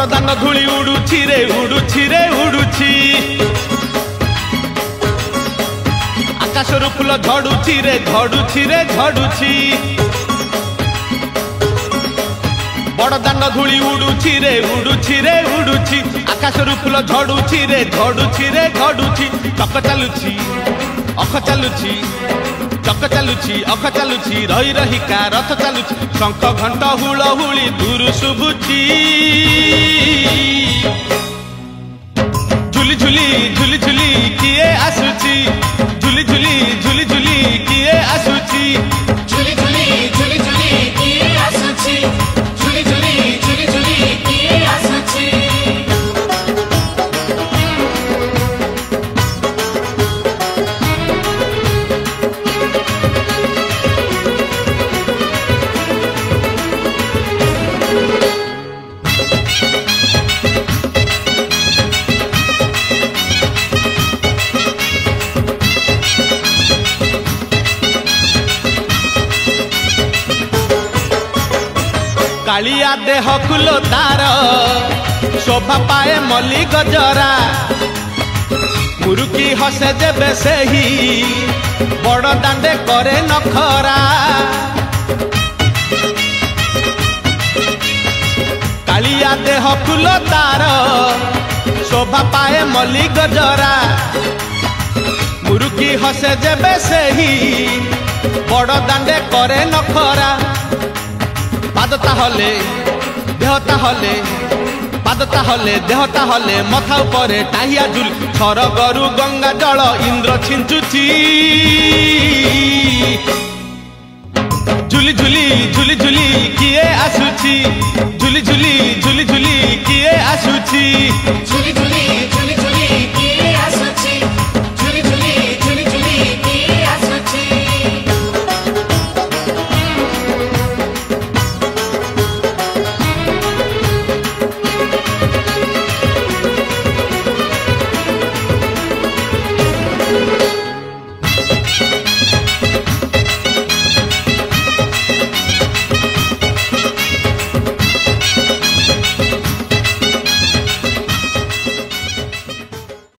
बड़दान धूली उड़ुछि रे उड़ुछि रे उड़ुछि आकाशर फूल झड़ुछि रे झड़ुछि रे झड़ुछि बड़दान धूली उड़ुछि रे उड़ुछि रे उड़ुछि आकाशर फूल झड़ुछि रे झड़ुछि रे झड़ुछि चक चालुछि अख चालुछि चक चालुछि अख चालुछि रही रहिका रथ चालुछि शंख घंट हुलहुली दूर शुभुछि झुली झुली झुली झुली किए आसुछि झुली झुली झुली झुली किए आसुछि झुली झुली झुली झुली किए आसुछि झुली झुली झुली झुली किए आसुछि कालिया देह कुलो तार शोभा पाए मल्ली गजरा मुरुकी हसे जेबे सेही बड़ दांडे करे नखरा कालिया देह कुलो तार शोभा पाए मल्ली गजरा मुरुकी हसे जेबे सेही बड़ दांडे करे नखरा पादता हले देहता हले पादता हले देहता हले मथा उपरे टाहिया झुल छर गरु गंगा जल इंद्र छिंचुची झुली झुली झुली झुली किए आसुची झुली झुली झुली झुली किए आसुची झुली झुली